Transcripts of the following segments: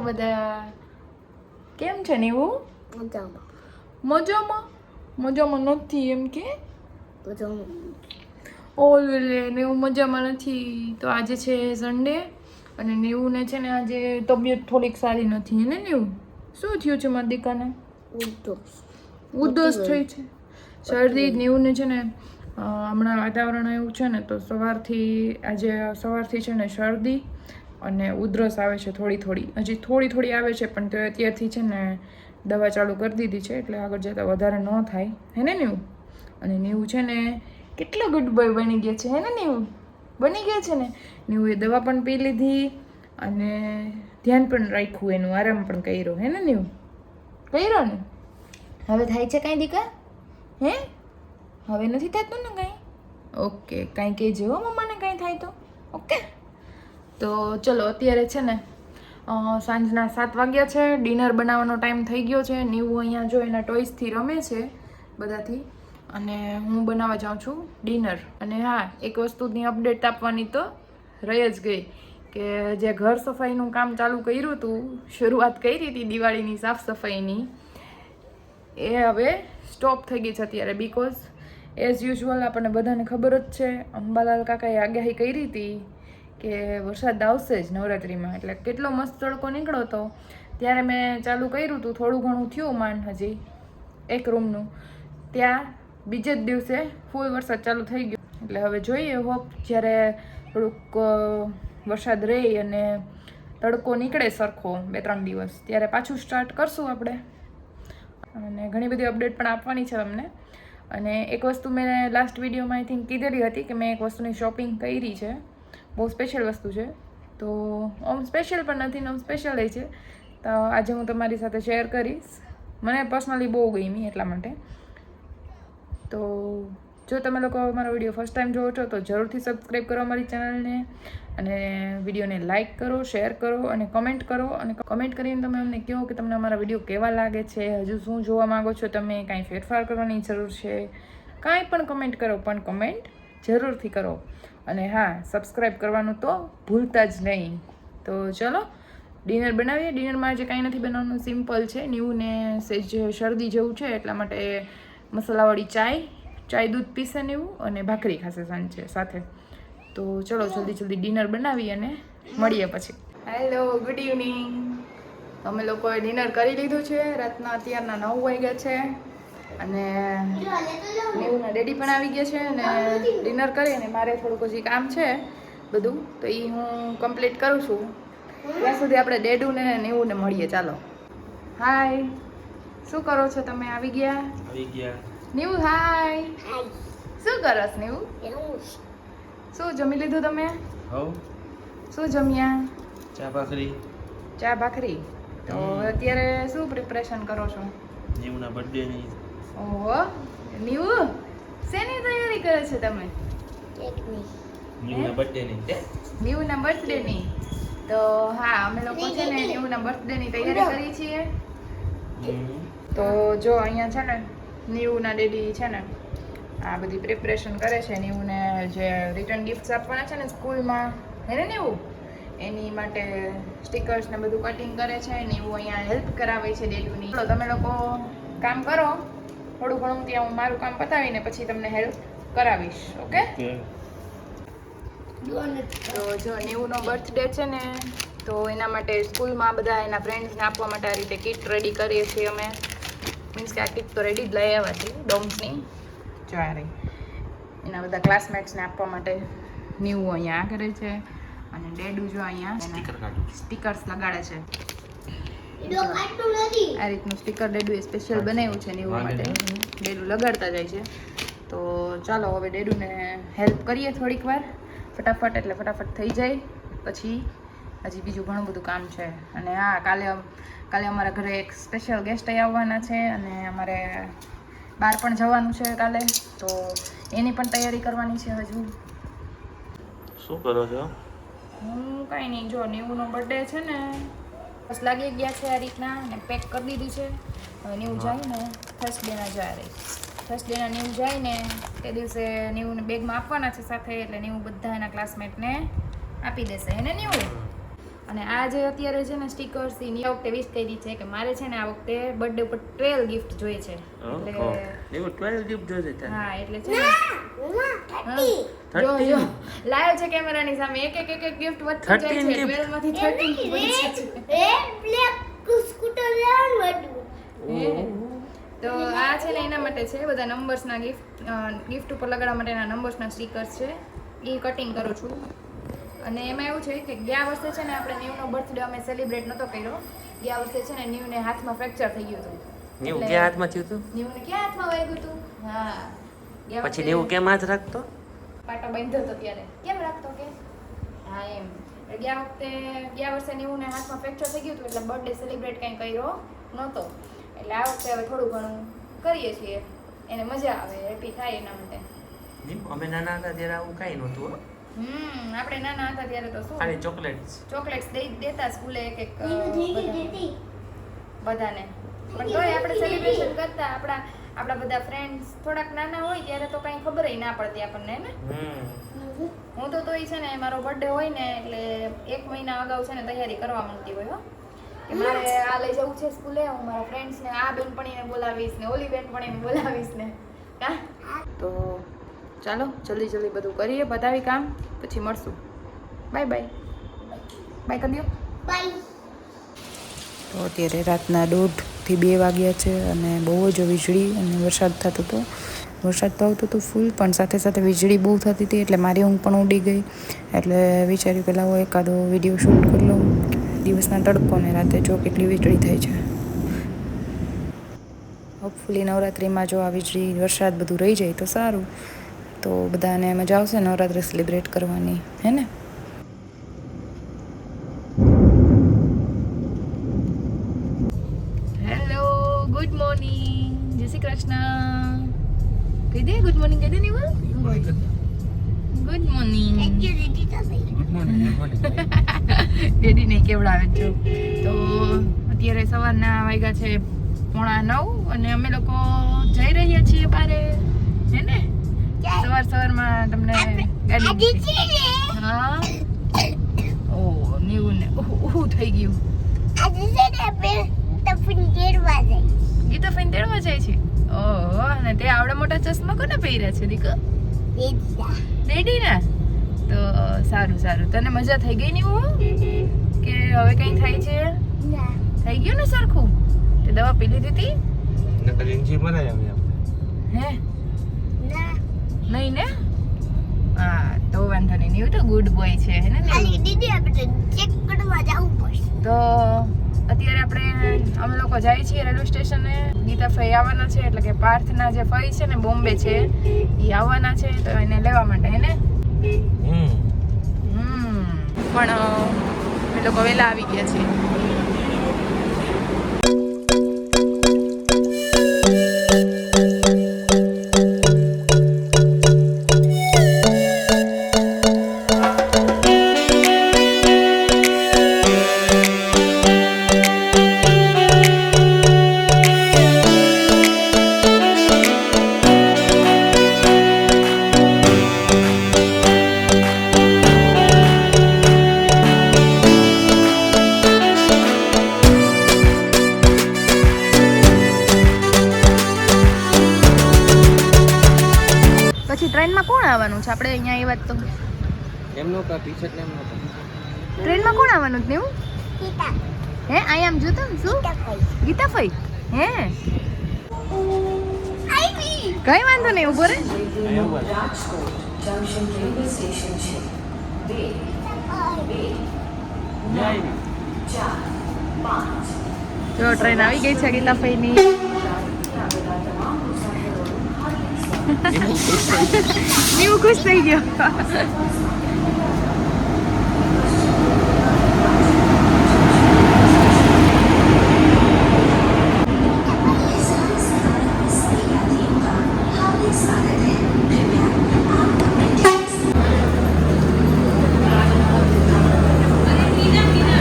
બધા? કેમ છે નીવું? મજામાં નથી એમ કે? ઓલે નીવું મજામાં નથી. તો આજે છે સન્ડે અને નીવુંને છે ને આજે તબિયત થોડીક સારી નથી ને નીવું? શું થયું છે મારા દીકાને? ઉધરસ થઈ છે, શરદી. નીવુંને છે ને હમણાં વાતાવરણ એવું છે ને તો આજે સવારથી છે ને શરદી અને ઉધરસ આવે છે થોડી હજી થોડી આવે છે, પણ તો અત્યારથી છે ને દવા ચાલુ કરી દીધી છે એટલે આગળ જતાં વધારે ન થાય, હે ને નીવું? અને નીવું છે ને કેટલો ગુડ બોય બની ગયા છે, હે ને નીવું? બની ગયા છે ને નીવું. એ દવા પણ પી લીધી અને ધ્યાન પણ રાખ્યું, એનું આરામ પણ કર્યો, હે ને નીવું? કર્યો ને? હવે થાય છે કાંઈ દીકા? હે હવે નથી થતું ને કાંઈ? ઓકે, કાંઈ કહેજો હો મમ્માને કાંઈ થાય તો. ઓકે, તો ચલો અત્યારે છે ને સાંજના 7 વાગ્યા છે. ડિનર બનાવવાનો ટાઈમ થઈ ગયો છે. નીવું અહીંયા જો એના ટોયસથી રમે છે બધાથી અને હું બનાવવા જાઉં છું ડિનર. અને હા, એક વસ્તુની અપડેટ આપવાની તો રહી જ ગઈ કે જે ઘર સફાઈનું કામ ચાલુ કર્યું હતું, શરૂઆત કરી હતી દિવાળીની સાફ સફાઈની, એ હવે સ્ટોપ થઈ ગઈ છે અત્યારે. બિકોઝ એઝ યુઝ્યુઅલ આપણને બધાને ખબર જ છે, અંબાલાલ કાકાએ આગાહી કરી હતી કે વરસાદ આવશે જ નવરાત્રિમાં. એટલે કેટલો મસ્ત તડકો નીકળ્યો હતો ત્યારે મેં ચાલુ કર્યું હતું. થોડું ઘણું થયું માંડ હજી એક રૂમનું, ત્યાં બીજે જ દિવસે ફૂલ વરસાદ ચાલુ થઈ ગયો. એટલે હવે જોઈએ, હોપ જ્યારે થોડુંક વરસાદ રહે અને તડકો નીકળે સરખો 2-3 દિવસ ત્યારે પાછું સ્ટાર્ટ કરશું આપણે. અને ઘણી બધી અપડેટ પણ આપવાની છે અમને. અને એક વસ્તુ મેં લાસ્ટ વિડીયોમાં આઈ થિંક કીધેલી હતી કે મેં એક વસ્તુની શોપિંગ કરી છે, બહુ સ્પેશિયલ વસ્તુ છે. તો આમ સ્પેશિયલ પણ નથી ને આમ સ્પેશિયલ છે, તો આજે હું તમારી સાથે શેર કરીશ. મને પર્સનલી બહુ ગમી એટલા માટે. તો જો તમે લોકો મારો વિડીયો ફર્સ્ટ ટાઈમ જોવો છો તો જરૂરથી સબસ્ક્રાઈબ કરો અમારી ચેનલને, અને વિડીયોને લાઇક કરો, શેર કરો અને કમેન્ટ કરો. અને કમેન્ટ કરીને તમે અમને કહો કે તમને અમારા વિડીયો કેવા લાગે છે, હજુ શું જોવા માગો છો તમે, કાંઈ ફેરફાર કરવાની જરૂર છે, કાંઈ પણ કમેન્ટ કરો, પણ કમેન્ટ જરૂરથી કરો. અને હા, સબસ્ક્રાઈબ કરવાનું તો ભૂલતા જ નહીં. તો ચલો ડિનર બનાવીએ. ડિનરમાં આજે કાંઈ નથી બનાવવાનું, સિમ્પલ છે. નીવુંને સેજ શરદી જેવું છે એટલા માટે મસાલાવાળી ચાય દૂધ પીશે નીવું અને ભાખરી ખાશે સાંજે સાથે. તો ચલો જલ્દી ડિનર બનાવી અને મળીએ પછી. Hello, good evening. અમે લોકોએ ડિનર કરી લીધું છે. રાતના અત્યારના 9 વાગ્યા છે અને નીવુંના ડેડી પણ આવી ગયા છે. અને ડિનર કરીને મારે થોડુંક હજી કામ છે બધું, તો એ હું કમ્પ્લીટ કરું છું. ત્યાં સુધી આપણે ડેડુને નીવુંને મળીએ. ચાલો. હાય, શું કરો છો તમે? આવી ગયા નીવું? હાય, શું કરસ નીવું? શું જમી લીધું તમે? શું જમ્યા? ચા ભાખરી. તો અત્યારે શું પ્રિપરેશન કરો છો? નીવુંના બર્થડેની. ઓહો, નીવું શેની તૈયારી કરે છે તમે? નીવુંના બર્થડેની. તો હા, અમે લોકો છે ને નીવુંના બર્થડેની તૈયારી કરી છીએ. તો જો અહીંયા છે ને નીવુંના ડેડી છે ને આ બધી પ્રિપરેશન કરે છે. નીવુંને જે રિટર્ન ગિફ્ટ્સ આપવાના છે ને સ્કૂલમાં, હે ને નીવું, એની માટે સ્ટીકર્સ ને બધું કટિંગ કરે છે. નીવું અહીંયા હેલ્પ કરાવે છે ડેડુની. તો તમે લોકો કામ કરો થોડું ઘણું, ત્યાં હું મારું કામ પતાવીને પછી તમને હેલ્પ કરાવીશ. ઓકે? તો જો નીવુંનો બર્થડે છે ને, તો એના માટે સ્કૂલમાં બધા એના ફ્રેન્ડ્સને આપવા માટે આ રીતે કિટ રેડી કરીએ છીએ અમે. મીન્સ કે આ કિટ તો રેડી જ લઈ આવ્યા છીએ ડોમ્સની. જો આ રહી, એના બધા ક્લાસમેટ્સને આપવા માટે નીવું અહીંયા આ કરે છે. અને ડેડુ જો અહીંયા સ્ટીકર્સ લગાડે છે. આ રીતનું સ્ટીકર ડેડુએ સ્પેશિયલ બનાવ્યું છે નીવું માટે. ડેડુ લગાડતા જાય છે. તો ચાલો હવે ડેડુને હેલ્પ કરીએ થોડીક વાર ફટાફટ, એટલે ફટાફટ થઈ જાય. પછી હજી બીજું ઘણું બધું કામ છે. અને હા, કાલે અમારા ઘરે એક સ્પેશિયલ ગેસ્ટ આવવાના છે અને અમારે બહાર પણ જવાનું છે કાલે, તો એની પણ તૈયારી કરવાની છે. હજુ શું કરો છો? હું કાંઈ નહીં, જો નીવુંનો બર્થડે છે ને બસ લાગી ગયા છે આ રીતના, અને પેક કરી દીધું છે. હવે નીવું જાય ને થર્સડેના થર્સડેના નીવું જાય ને તે દિવસે નીવુંને બેગમાં આપવાના છે સાથે, એટલે નીવું બધા એના ક્લાસમેટને આપી દેશે. એને નીવું અને આ જે અત્યારે છે ને સ્ટીકર્સ એ આ વખતે વિશ કરી છે કે મારે છે ને આ વખતે બર્થડે ઉપર 12 ગિફ્ટ જોઈએ છે એટલે એવું 12 ગિફ્ટ જોશે તને હા એટલે છે ને જો જો લાયો છે કેમેરાની સામે એક ગિફ્ટ વધતું જાય છે 12 માંથી 13 બની છે બ્લેક સ્કૂટર લેવાનું તો આ છે ને એના માટે છે બધા નંબર્સના ગિફ્ટ ઉપર લગાડવા માટેના નંબર્સના સ્ટીકર્સ છે એ કટિંગ કરું છું અને એમાં એવું છે કે ગયા વર્ષે છે ને આપણે ન્યૂનો બર્થડે અમે સેલિબ્રેટ નહોતો કર્યો ગયા વર્ષે છે ને ન્યૂને હાથમાં ફ્રેક્ચર થઈ ગયું હતું ન્યુ ક્યાં હાથમાં થયું હતું ન્યૂને ક્યાં હાથમાં વાગ્યું હતું હા ગયા પછી વખતે ન્યુ કેમ હાથ રાખતો પાટો બાંધ્યો હતો ત્યારે કેમ રાખતો કે હા એમ એટલે ગયા વર્ષે ન્યૂને હાથમાં ફ્રેક્ચર થઈ ગયું હતું એટલે બર્થડે સેલિબ્રેટ કંઈ કર્યો નહોતો એટલે આ વખતે હવે થોડું ઘણું કરીએ છીએ એને મજા આવે હેપી થાય એના માટે અમે નાના હતા ત્યારે આવું કાંઈ નહોતું હો. આપણે નાના હતા ત્યારે તો શું ખાલી ચોકલેટ્સ દેતા સ્કૂલે એક બધાને પણ તોય આપણે સેલિબ્રેશન કરતા આપણા બધા ફ્રેન્ડ્સ થોડાક નાના હોય ત્યારે તો કંઈ ખબર ના પડતી આપણને ને હું તો તોય છે ને મારો બર્થડે હોય ને એટલે 1 મહિના અગાઉ છે ને તૈયારી કરવા માંગતી હોય હો કે મારે આ લઈ જવું છે સ્કૂલે હું મારા ફ્રેન્ડ્સને આ બેનપણીને બોલાવીશ ને ઓલી બેનપણીને બોલાવીશ ને કા તો ચાલો જલ્દી બધું કરીએ બતાવી કામ પછી મળશું બાય બાય કરી દો બાય તો અત્યારે રાતના 1:30 થી 2 વાગ્યા છે અને બહુ જ વીજળી અને વરસાદ થતો હતો વરસાદ તો આવતો હતો ફૂલ પણ સાથે સાથે વીજળી બહુ થતી હતી એટલે મારી ઊંઘ પણ ઉડી ગઈ એટલે વિચાર્યું પહેલાં હું એકાદો વિડીયો શૂટ કરી લઉં દિવસના તડકો ને રાતે જો કેટલી વીજળી થાય છે હોપફુલી નવરાત્રિમાં જો આ વીજળી વરસાદ બધું રહી જાય તો સારું તો બધાને મજા આવશે નવરાત્રિ સેલિબ્રેટ કરવાની હે ને હેલો ગુડ મોર્નિંગ જય શ્રી કૃષ્ણ કહી દે ગુડ મોર્નિંગ કહી દે ને ગુડ મોર્નિંગ ડેડી ને કેવડાવે છો તો અત્યારે સવારના વાગ્યા છે 8:45 અને અમે લોકો જઈ રહ્યા છીએ બારે હે ને સવારમાં તમને ગાડી હા ઓ નીવું ને થઈ ગયું ગીતા ફઈને તેડવા જાય છે ઓહો અને તે આવડા મોટા ચશ્મા કોને પહેર્યા છે દીકો ડેડી ના તો સારું તને મજા થઈ ગઈ ની હું કે હવે કઈ થાય છે થઈ ગયું ને સરખું તે દવા પી લીધી હતી હે નહીં ને હા તો વાંધો નહીં એવું તો ગુડ બોય છે હે ને તો અત્યારે અમે લોકો જાય છીએ રેલવે સ્ટેશને ગીતા ફઈ આવવાના છે એટલે કે પાર્થના જે ફઈ છે ને બોમ્બે છે એ આવવાના છે તો એને લેવા માટે હે ને પણ અમે લોકો વહેલા આવી ગયા છીએ ટ્રેનમાં કોણ આવવાનું છે આપણે અહીંયા એ વાત તો એમનો કા ટી-શર્ટ એમનો ટ્રેનમાં કોણ આવવાનું છે નેવું હે આઈ આમ જોતો શું ગીતા ફઈ હે કઈ વાંધો નહીં ઉભો રે જો ટ્રેન આવી ગઈ છે ગીતા ફઈ ની નીવું ખુશ થઈ ગયો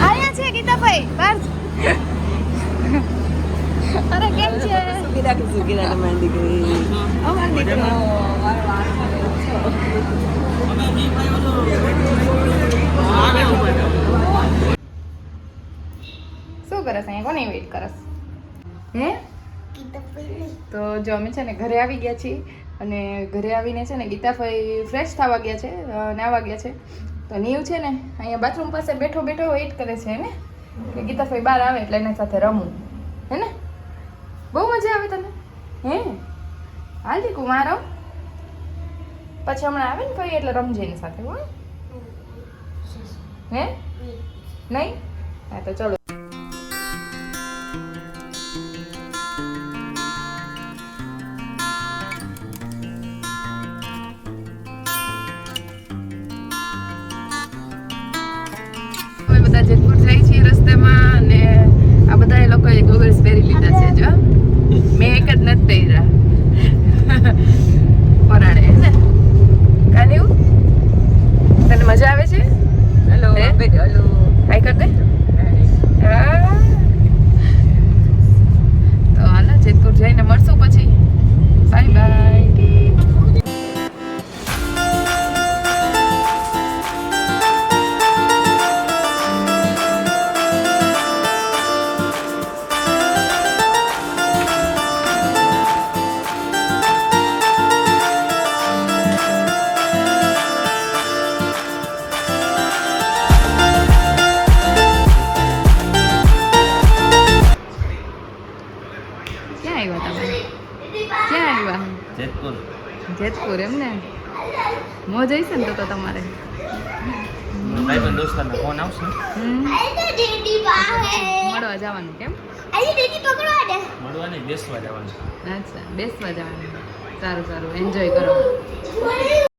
આયા છે ગીતાભાઈ બસ અરે કેમ છે સુગીરા તમારી દીકરી અમારી દીકરી કરસ અહીંયા કોને વેઇટ કરસ હે તો જો અમે છે ને ઘરે આવી ગયા છીએ અને ઘરે આવીને છે ને ગીતાભાઈ ફ્રેશ થવા ગયા છે નાવા ગયા છે તો નીવ છે ને અહીંયા બાથરૂમ પાસે બેઠો બેઠો વેઇટ કરે છે ને કે ગીતાભાઈ બહાર આવે એટલે એના સાથે રમું હે ને બહુ મજા આવે તને હે હાલ દીકુ મારો પછી હમણાં આવે ને ભાઈ એટલે રમજે એની સાથે હો હે નહીં હા તો ચલો અમે બધા જેતપુર જઈએ છીએ રસ્તામાં અને આ બધા એ લોકોએ ગોગલ્સ પહેરી લીધા છે જો મેં એક જ નથી પહેર્યા પરાણે હે ને કાન્યું તને મજા આવે છે હેલો હે? હેલો હાય કર દે હા. તો હાલો જેતપુર જઈને મળશું પછી બાય બાય ક્યાં આવ્યા તમે ક્યાં આવ્યા જેતપુર જેતપુર એમ ને મોજ હશે ને તો તમારે ભાઈ પણ દોસ્તારનો ફોન આવશે ડેડી પાસે મળવા જવાનું કેમ આજે ડેડી પકડવા દે મળવા નહીં બેસવા જવાનું અચ્છા બેસવા જવાનું સારું સારું એન્જોય કરો